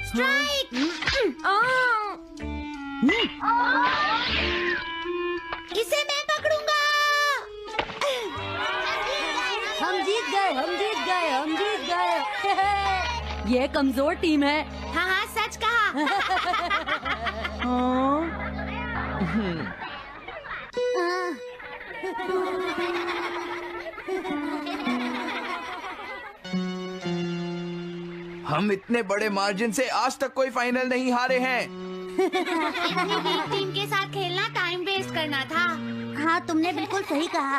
Strike. इसे मैं पकड़ूंगा। हम जीत गए, हम जीत गए, हम जीत गए। ये कमजोर टीम है। हाँ हाँ, सच कहा। हम इतने बड़े मार्जिन से आज तक कोई फाइनल नहीं हारे हैं। इतनी वीक टीम के साथ खेलना टाइम वेस्ट करना था। हाँ, तुमने बिल्कुल सही कहा।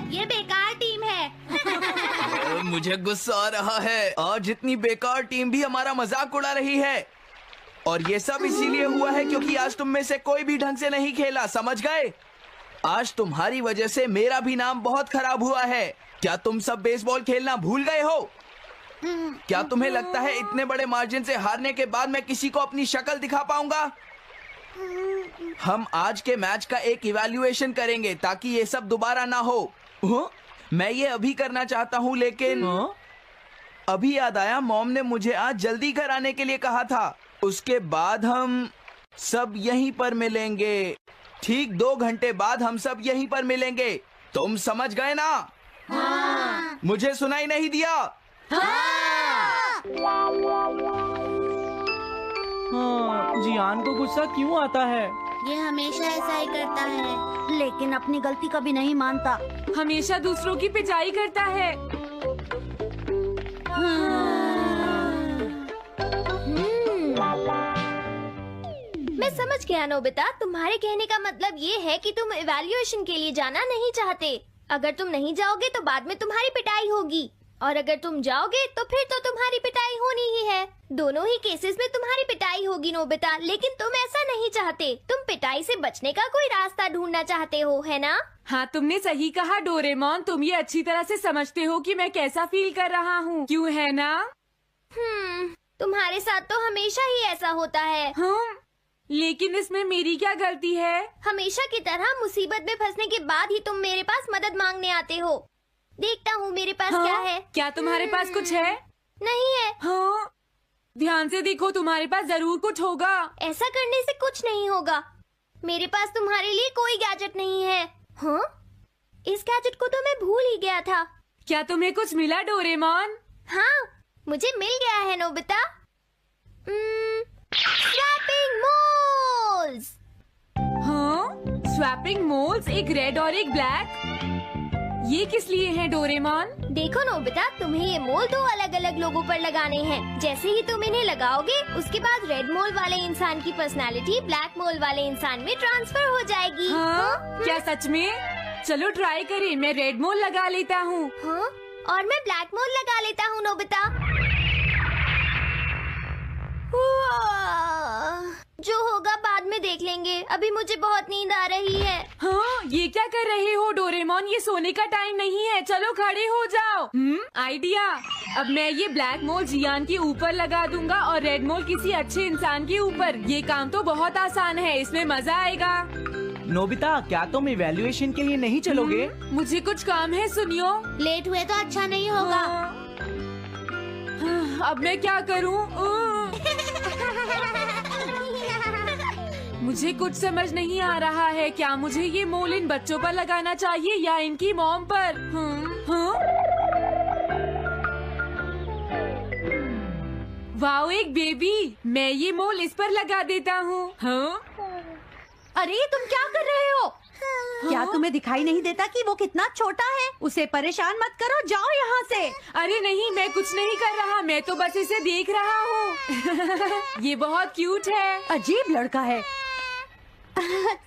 ये बेकार टीम है। मुझे गुस्सा आ रहा है। आज इतनी बेकार टीम भी हमारा मजाक उड़ा रही है। और ये सब इसीलिए हुआ है क्योंकि आज तुम में से कोई भी ढंग से नहीं खेला, समझ गए? आज तुम्हारी वजह से मेरा भी नाम बहुत खराब हुआ है। क्या तुम सब बेसबॉल खेलना भूल गए हो? क्या तुम्हें लगता है इतने बड़े मार्जिन से हारने के बाद मैं किसी को अपनी शक्ल दिखा पाऊंगा? हम आज के मैच का एक इवैल्यूएशन करेंगे ताकि ये सब दोबारा ना हो। मैं ये अभी करना चाहता हूँ, लेकिन अभी याद आया मॉम ने मुझे आज जल्दी घर आने के लिए कहा था। उसके बाद हम सब यहीं पर मिलेंगे। ठीक 2 घंटे बाद हम सब यहीं पर मिलेंगे। तुम समझ गए ना? हाँ। मुझे सुनाई नहीं दिया? हाँ, जियान को गुस्सा क्यों आता है? ये हमेशा ऐसा ही करता है। लेकिन अपनी गलती कभी नहीं मानता। हमेशा दूसरों की पिटाई करता है। मैं समझ गया नोबिता, तुम्हारे कहने का मतलब ये है कि तुम इवैल्यूएशन के लिए जाना नहीं चाहते। अगर तुम नहीं जाओगे तो बाद में तुम्हारी पिटाई होगी, और अगर तुम जाओगे तो फिर तो तुम्हारी पिटाई होनी ही है। दोनों ही केसेस में तुम्हारी पिटाई होगी नोबिता, लेकिन तुम ऐसा नहीं चाहते। तुम पिटाई से बचने का कोई रास्ता ढूंढना चाहते हो, है ना? हाँ, तुमने सही कहा डोरेमोन। तुम ये अच्छी तरह से समझते हो कि मैं कैसा फील कर रहा हूँ, क्यों है ना? तुम्हारे साथ तो हमेशा ही ऐसा होता है। लेकिन इसमें मेरी क्या गलती है? हमेशा की तरह मुसीबत में फंसने के बाद ही तुम मेरे पास मदद मांगने आते हो। देखता हूँ मेरे पास क्या है। क्या तुम्हारे पास कुछ है? नहीं है। हाँ, ध्यान से देखो, तुम्हारे पास जरूर कुछ होगा। ऐसा करने से कुछ नहीं होगा। मेरे पास तुम्हारे लिए कोई गैजेट नहीं है। हाँ, इस गैजेट को तो मैं भूल ही गया था। क्या तुम्हें कुछ मिला डोरेमोन? हाँ, मुझे मिल गया है नोबिता। Swapping moles. हाँ, स्वैपिंग मोल्स, एक रेड और एक ब्लैक। ये किस लिए हैं डोरेमोन? देखो नोबिता, तुम्हें ये मोल 2 अलग अलग लोगों पर लगाने हैं। जैसे ही तुम इन्हें लगाओगे, उसके बाद रेड मोल वाले इंसान की पर्सनालिटी ब्लैक मोल वाले इंसान में ट्रांसफर हो जाएगी। हाँ? क्या सच में? चलो ट्राई करें। मैं रेड मोल लगा लेता हूँ। हाँ? और मैं ब्लैक मोल लगा लेता हूँ नोबिता। जो होगा बाद में देख लेंगे। अभी मुझे बहुत नींद आ रही है। हाँ, ये क्या कर रहे हो डोरेमोन? ये सोने का टाइम नहीं है। चलो खड़े हो जाओ। आइडिया। अब मैं ये ब्लैक मोल जियान के ऊपर लगा दूंगा और रेड मोल किसी अच्छे इंसान के ऊपर। ये काम तो बहुत आसान है, इसमें मजा आएगा। नोबिता, क्या तुम इवैल्यूएशन के लिए नहीं चलोगे? मुझे कुछ काम है, सुनियो। लेट हुए तो अच्छा नहीं होगा। अब मैं क्या करूं? मुझे कुछ समझ नहीं आ रहा है। क्या मुझे ये मोल इन बच्चों पर लगाना चाहिए या इनकी मॉम पर? वाओ, एक बेबी। मैं ये मोल इस पर लगा देता हूँ। अरे तुम क्या कर रहे हो? क्या तुम्हें दिखाई नहीं देता कि वो कितना छोटा है? उसे परेशान मत करो, जाओ यहाँ से। अरे नहीं, मैं कुछ नहीं कर रहा। मैं तो बस इसे देख रहा हूँ। ये बहुत क्यूट है। अजीब लड़का है।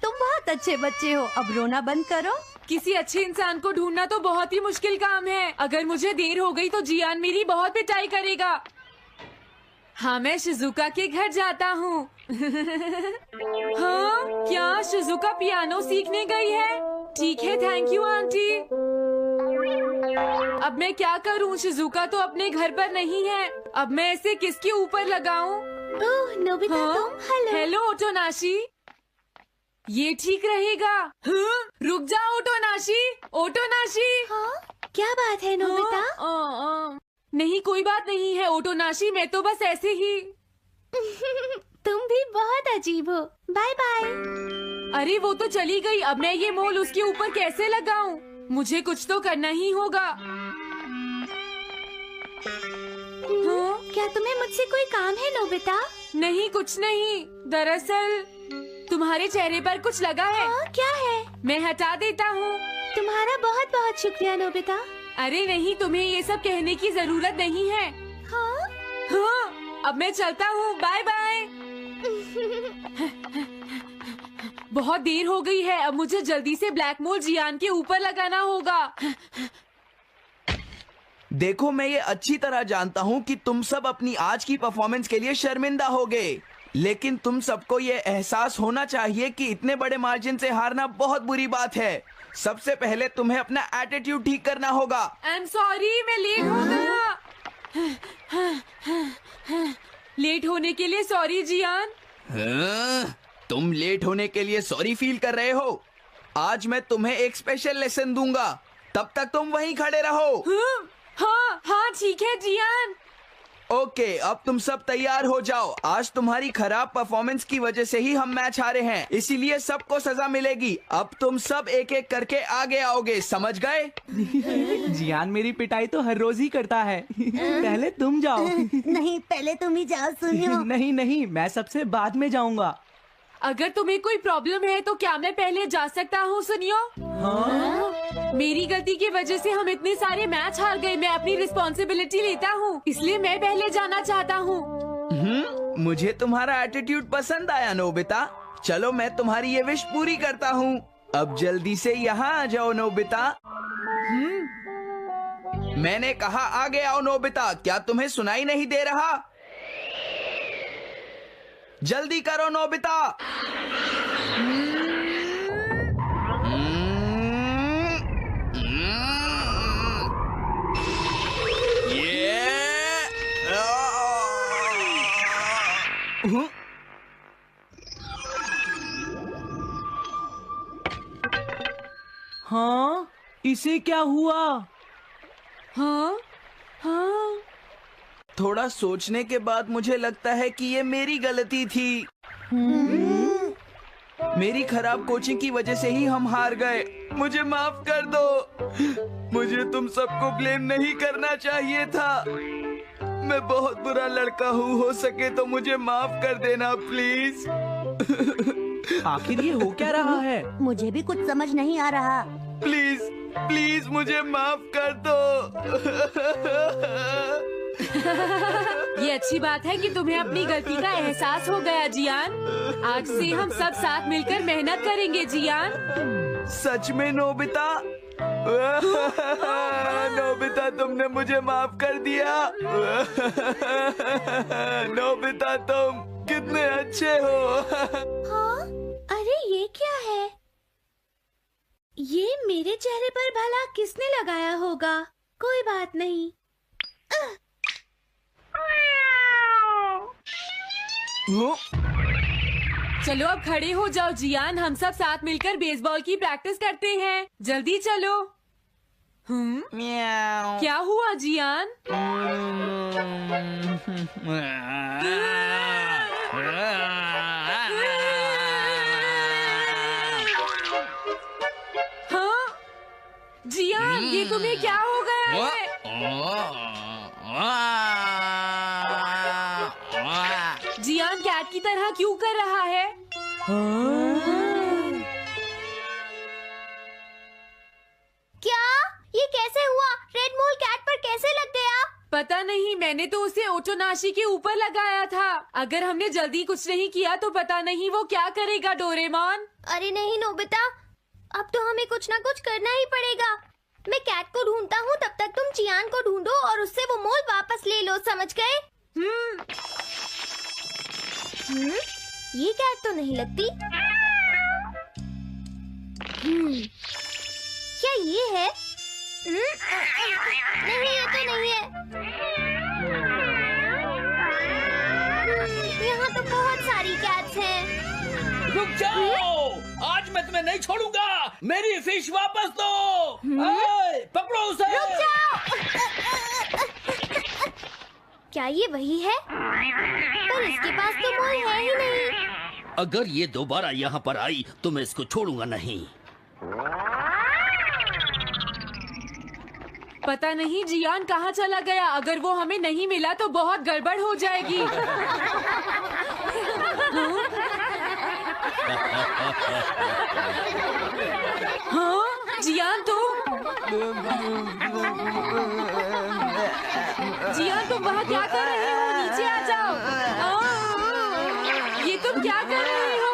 तुम बहुत अच्छे बच्चे हो। अब रोना बंद करो। किसी अच्छे इंसान को ढूंढना तो बहुत ही मुश्किल काम है। अगर मुझे देर हो गई तो जियान मेरी बहुत पिटाई करेगा। हाँ, मैं शिजुका के घर जाता हूँ। हाँ, क्या शिजुका पियानो सीखने गई है? ठीक है, थैंक यू आंटी। अब मैं क्या करूँ? शिजुका तो अपने घर पर नहीं है। अब मैं इसे किसके ऊपर लगाऊं? ओह नोबिता, तुम। हेलो ओटोनाशी। ये ठीक रहेगा। रुक जाओ ओटोनाशी। ओटोनाशी। हाँ? क्या बात है नोबिता? नहीं, कोई बात नहीं है ओटोनाशी। मैं तो बस ऐसे ही। तुम भी बहुत अजीब हो। Bye bye. अरे वो तो चली गई, अब मैं ये मोल उसके ऊपर कैसे लगाऊं? मुझे कुछ तो करना ही होगा। हाँ? क्या तुम्हें मुझसे कोई काम है नोबिता? नहीं, कुछ नहीं। दरअसल तुम्हारे चेहरे पर कुछ लगा है। क्या है? मैं हटा देता हूँ। तुम्हारा बहुत बहुत शुक्रिया नोबिता। अरे नहीं, तुम्हें ये सब कहने की जरूरत नहीं है। हाँ? हाँ, अब मैं चलता हूँ। Bye bye. बहुत देर हो गई है, अब मुझे जल्दी से ब्लैक मोल जियान के ऊपर लगाना होगा। देखो, मैं ये अच्छी तरह जानता हूँ कि तुम सब अपनी आज की परफॉर्मेंस के लिए शर्मिंदा होगे, लेकिन तुम सबको ये एहसास होना चाहिए कि इतने बड़े मार्जिन से हारना बहुत बुरी बात है। सबसे पहले तुम्हें अपना एटीट्यूड ठीक करना होगा। आई एम सॉरी, मैं लेट हो गया। लेट होने के लिए सॉरी जियान। हाँ, तुम लेट होने के लिए सॉरी फील कर रहे हो? आज मैं तुम्हें एक स्पेशल लेसन दूंगा, तब तक तुम वहीं खड़े रहो। हाँ हाँ ठीक है जियान। ओके, अब तुम सब तैयार हो जाओ। आज तुम्हारी खराब परफॉर्मेंस की वजह से ही हम मैच हारे हैं, इसीलिए सबको सजा मिलेगी। अब तुम सब एक एक करके आगे आओगे, समझ गए? जियान मेरी पिटाई तो हर रोज ही करता है। पहले तुम जाओ। नहीं, पहले तुम ही जाओ सुनियो। नहीं नहीं, मैं सबसे बाद में जाऊंगा। अगर तुम्हें कोई प्रॉब्लम है तो क्या मैं पहले जा सकता हूँ? सुनियो, मेरी गलती की वजह से हम इतने सारे मैच हार गए। मैं अपनी रिस्पॉन्सिबिलिटी लेता हूँ, इसलिए मैं पहले जाना चाहता हूँ। मुझे तुम्हारा एटीट्यूड पसंद आया नोबिता। चलो, मैं तुम्हारी ये विश पूरी करता हूँ। अब जल्दी से यहाँ आ जाओ नोबिता। मैंने कहा आगे आओ नोबिता, क्या तुम्हें सुनाई नहीं दे रहा? जल्दी करो नोबिता। हाँ, इसे क्या हुआ? हाँ हाँ, थोड़ा सोचने के बाद मुझे लगता है कि ये मेरी गलती थी। मेरी खराब कोचिंग की वजह से ही हम हार गए। मुझे माफ कर दो। मुझे तुम सबको ब्लेम नहीं करना चाहिए था। मैं बहुत बुरा लड़का हूँ, हो सके तो मुझे माफ कर देना प्लीज। आखिर ये हो क्या रहा है? मुझे भी कुछ समझ नहीं आ रहा। प्लीज प्लीज मुझे माफ कर दो। ये अच्छी बात है कि तुम्हें अपनी गलती का एहसास हो गया जियान। आज से हम सब साथ मिलकर मेहनत करेंगे जियान। सच में नोबिता? नोबिता, तुमने मुझे माफ कर दिया। नोबिता, तुम कितने अच्छे हो। हाँ? अरे ये क्या है? ये मेरे चेहरे पर भला किसने लगाया होगा? कोई बात नहीं। चलो अब खड़े हो जाओ जियान, हम सब साथ मिलकर बेसबॉल की प्रैक्टिस करते हैं। जल्दी चलो। म्याऊ। क्या हुआ जियान? हाँ जियान, ये तुम्हें क्या हो गया है? जियान कैट की तरह क्यों कर रहा है? क्या? ये कैसे हुआ? रेड मोल कैट पर कैसे लग गया? पता नहीं, मैंने तो उसे ओटोनाशी के ऊपर लगाया था। अगर हमने जल्दी कुछ नहीं किया तो पता नहीं वो क्या करेगा डोरेमोन। अरे नहीं नोबिता, अब तो हमें कुछ ना कुछ करना ही पड़ेगा। मैं कैट को ढूंढता हूँ, तब तक तुम जियान को ढूंढो और उससे वो मोल वापस ले लो, समझ गए? ये कैट तो नहीं लगती। क्या ये है? नहीं, ये तो नहीं है। यहाँ तो बहुत सारी कैट्स हैं। रुक जाओ, आज मैं तुम्हें नहीं छोड़ूंगा। मेरी फिश वापस दो। पकड़ो उसे। रुक जाओ। क्या ये वही है? पर इसके पास तो मोल है ही नहीं। अगर ये दोबारा यहाँ पर आई तो मैं इसको छोड़ूंगा नहीं। पता नहीं जियान कहाँ चला गया। अगर वो हमें नहीं मिला तो बहुत गड़बड़ हो जाएगी। हाँ जियान तुम वहाँ क्या कर रहे हो? नीचे आ जाओ। ये तुम क्या कर रहे हो?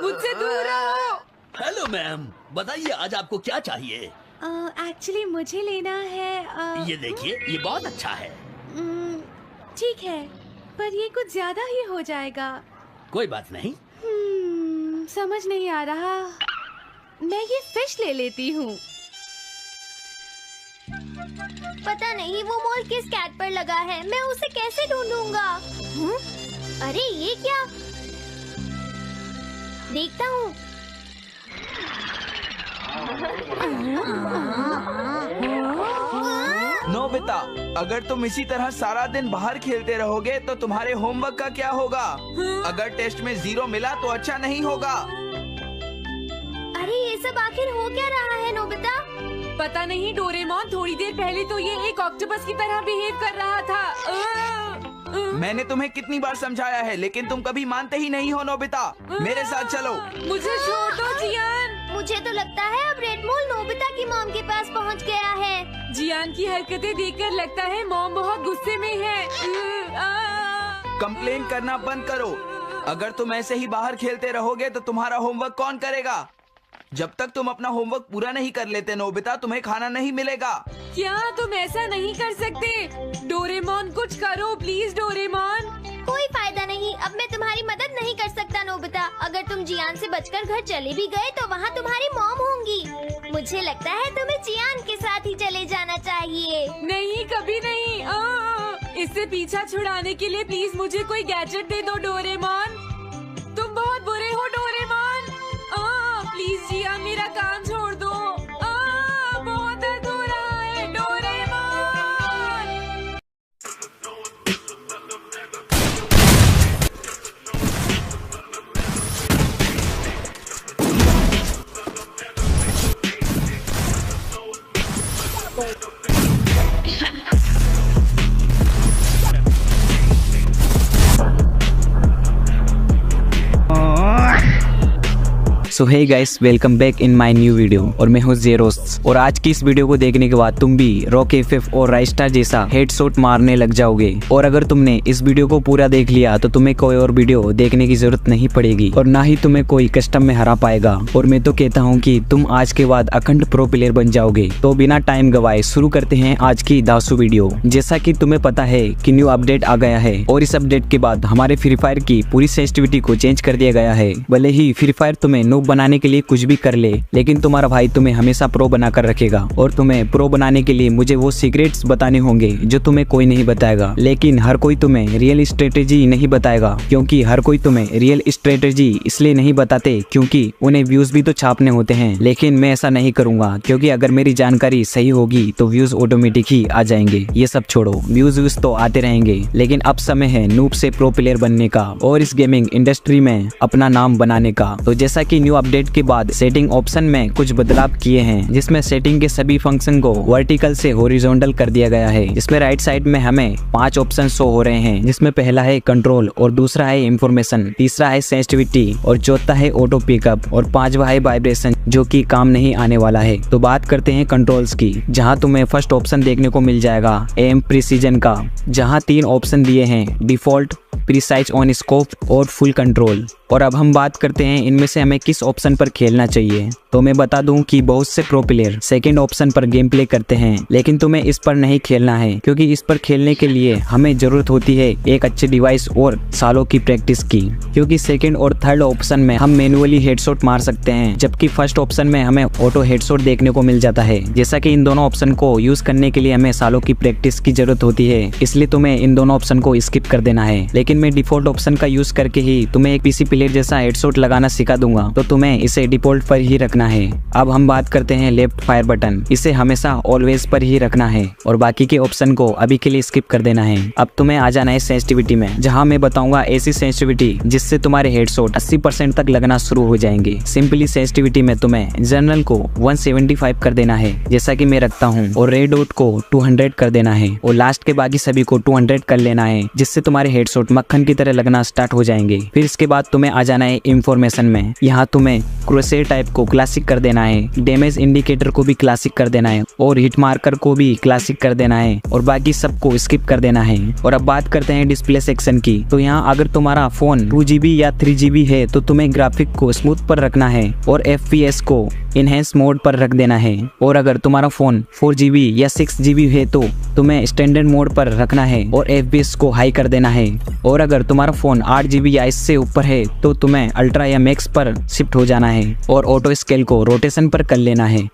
मुझसे दूर रहो। हेलो मैम, बताइए आज आपको क्या चाहिए? एक्चुअली मुझे लेना है ये देखिए, ये बहुत अच्छा है। ठीक है, पर ये कुछ ज्यादा ही हो जाएगा। कोई बात नहीं। समझ नहीं आ रहा। मैं ये फिश ले लेती हूँ। पता नहीं वो मोल किस कैट पर लगा है। मैं उसे कैसे ढूंढूंगा? अरे ये क्या? देखता हूँ। नोबिता, अगर तुम इसी तरह सारा दिन बाहर खेलते रहोगे तो तुम्हारे होमवर्क का क्या होगा? अगर टेस्ट में 0 मिला तो अच्छा नहीं होगा। अरे ये सब आखिर हो क्या रहा है नोबिता? पता नहीं डोरेमोन, थोड़ी देर पहले तो ये एक ऑक्टोपस की तरह बिहेव कर रहा था। मैंने तुम्हें कितनी बार समझाया है, लेकिन तुम कभी मानते ही नहीं हो। नोबिता, मेरे साथ चलो। मुझे छोड़ दो जियान। मुझे तो लगता है अब रेड मोल नोबिता की मॉम के पास पहुंच गया है। जियान की हरकतें देखकर लगता है मॉम बहुत गुस्से में है। कंप्लेन करना बंद करो। अगर तुम ऐसे ही बाहर खेलते रहोगे तो तुम्हारा होमवर्क कौन करेगा? जब तक तुम अपना होमवर्क पूरा नहीं कर लेते नोबिता, तुम्हें खाना नहीं मिलेगा। क्या तुम ऐसा नहीं कर सकते? डोरेमोन कुछ करो प्लीज डोरेमोन। कोई फायदा नहीं, अब मैं तुम्हारी मदद नहीं कर सकता नोबिता। अगर तुम जियान से बचकर घर चले भी गए तो वहाँ तुम्हारी मॉम होंगी। मुझे लगता है तुम्हें जियान के साथ ही चले जाना चाहिए। नहीं, कभी नहीं। इससे पीछा छुड़ाने के लिए प्लीज मुझे कोई गैजेट दे दो डोरेमोन। तुम बहुत बुरे हो डोरेमोन। प्लीज जियान मेरा काम छोड़ दो। बहुत दर्द हो रहा है Doraemon. So hey guys, welcome back in my new video. और मैं हूँ जेरोस। और आज की इस वीडियो को देखने के बाद तुम भी रॉक एफएफ और राइस्टार जैसा हेडशॉट मारने लग जाओगे। और अगर तुमने इस वीडियो को पूरा देख लिया तो तुम्हें कोई और वीडियो देखने की जरूरत नहीं पड़ेगी और ना ही तुम्हें कोई कस्टम में हरा पाएगा। और मैं तो कहता हूँ कि तुम आज के बाद अखंड प्रो प्लेयर बन जाओगे। तो बिना टाइम गवाए शुरू करते हैं आज की दासू वीडियो। जैसा कि तुम्हें पता है कि न्यू अपडेट आ गया है और इस अपडेट के बाद हमारे फ्री फायर की पूरी सेंसिटिविटी को चेंज कर दिया गया है। भले ही फ्री फायर तुम्हें नूब बनाने के लिए कुछ भी कर ले, लेकिन तुम्हारा भाई तुम्हें हमेशा प्रो बनाकर रखेगा। और तुम्हें प्रो बनाने के लिए मुझे वो सीक्रेट्स बताने होंगे जो तुम्हें कोई नहीं बताएगा। लेकिन हर कोई तुम्हें रियल स्ट्रेटेजी नहीं बताएगा, क्योंकि हर कोई तुम्हें रियल स्ट्रेटेजी इसलिए नहीं बताते क्योंकि उन्हें व्यूज भी तो छापने होते हैं। लेकिन मैं ऐसा नहीं करूंगा, क्योंकि अगर मेरी जानकारी सही होगी तो व्यूज ऑटोमेटिक ही आ जाएंगे। ये सब छोड़ो, व्यूज तो आते रहेंगे, लेकिन अब समय है नूब से प्रो प्लेयर बनने का और इस गेमिंग इंडस्ट्री में अपना नाम बनाने का। तो जैसा कि न्यू अपडेट के बाद सेटिंग ऑप्शन में कुछ बदलाव किए हैं, जिसमें सेटिंग के सभी फंक्शन को वर्टिकल से हॉरिजॉन्टल कर दिया गया है। इसमें राइट साइड में हमें 5 ऑप्शन शो हो रहे हैं, जिसमें पहला है कंट्रोल और दूसरा है इंफॉर्मेशन, तीसरा है सेंसिटिविटी और चौथा है ऑटो पिकअप और 5वां है वाइब्रेशन, जो कि काम नहीं आने वाला है। तो बात करते हैं कंट्रोल्स की, जहां तुम्हें फर्स्ट ऑप्शन देखने को मिल जाएगा एम प्रिसीजन का, जहां 3 ऑप्शन दिए हैं, डिफॉल्ट, प्रिसाइज ऑन स्कोप और फुल कंट्रोल। और अब हम बात करते हैं इनमें से हमें किस ऑप्शन पर खेलना चाहिए। तो मैं बता दूं कि बहुत से प्रो प्लेयर सेकंड ऑप्शन पर गेम प्ले करते हैं, लेकिन तुम्हें इस पर नहीं खेलना है, क्योंकि इस पर खेलने के लिए हमें जरूरत होती है एक अच्छे डिवाइस और सालों की प्रैक्टिस की। क्योंकि सेकंड और थर्ड ऑप्शन में हम मैनुअली हेडशॉट मार सकते हैं, जबकि फर्स्ट ऑप्शन में हमें ऑटो हेडशॉट देखने को मिल जाता है। जैसा कि इन दोनों ऑप्शन को यूज करने के लिए हमें सालों की प्रैक्टिस की जरूरत होती है, इसलिए तुम्हें इन दोनों ऑप्शन को स्किप कर देना है। लेकिन मैं डिफॉल्ट ऑप्शन का यूज करके ही तुम्हें एक पीसी प्लेयर जैसा हेडशॉट लगाना सिखा दूंगा, तो तुम्हें इसे डिफॉल्ट पर ही रखना है। अब हम बात करते हैं लेफ्ट फायर बटन। इसे हमेशा ऑलवेज पर ही रखना है और बाकी के ऑप्शन को अभी के लिए स्किप कर देना है। अब तुम्हें आ जाना है सेंसिटिविटी में, जहाँ मैं बताऊंगा ऐसी सेंसिटिविटी जिससे तुम्हारे हेडशॉट 80% तक लगना शुरू हो जाएंगे। सिंपली सेंसिटिविटी में तुम्हें जनरल को 175 कर देना है, जैसा कि मैं रखता हूँ, और रेड डॉट को 200 कर देना है, और लास्ट के बाकी सभी को 200 कर लेना है, जिससे तुम्हारे हेडशॉट मक्खन की तरह लगना स्टार्ट हो जाएंगे। फिर इसके बाद तुम्हें आ जाना है इंफॉर्मेशन में। यहाँ तुम्हें क्रोसेयर टाइप को क्लासिक कर देना है, डैमेज इंडिकेटर को भी क्लासिक कर देना है, और हिट मार्कर को भी क्लासिक कर देना है, और बाकी सबको स्किप कर देना है। और अब बात करते हैं डिस्प्ले सेक्शन की। तो यहाँ अगर तुम्हारा फोन 2GB या 3GB है तो तुम्हें ग्राफिक को स्मूथ पर रखना है और FPS को इनहेंस मोड पर रख देना है। और अगर तुम्हारा फोन 4GB या 6GB है तो तुम्हें स्टैंडर्ड मोड पर रखना है और FPS को हाई कर देना है। और अगर तुम्हारा फोन 8GB या इससे ऊपर है तो तुम्हें अल्ट्रा या मैक्स पर शिफ्ट हो जाना है और ऑटो स्केल को रोटेशन पर कर लेना है।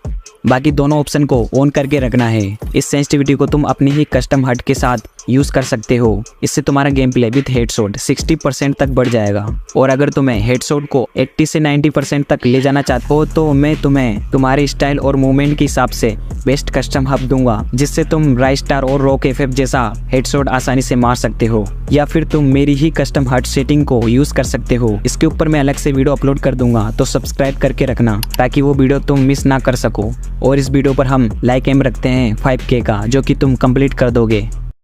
बाकी दोनों ऑप्शन को ऑन करके रखना है। इस सेंसिटिविटी को तुम अपनी ही कस्टम हट के साथ यूज कर सकते हो। इससे तुम्हारा गेम प्ले विद हेडशॉट 60% तक बढ़ जाएगा। और अगर तुम्हें हेडशॉट को 80 से 90% तक ले जाना चाहते हो तो मैं तुम्हें तुम्हारे स्टाइल और मूवमेंट के हिसाब से बेस्ट कस्टम हब दूंगा, जिससे तुम राइस्टार और रॉक FF जैसा हेडशॉट आसानी से मार सकते हो, या फिर तुम मेरी ही कस्टम हट सेटिंग को यूज कर सकते हो। इसके ऊपर मैं अलग से वीडियो अपलोड कर दूंगा, तो सब्सक्राइब करके रखना ताकि वो वीडियो तुम मिस ना कर सको। और इस वीडियो पर हम लाइक एम रखते हैं 5K का, जो कि तुम कंप्लीट कर दोगे।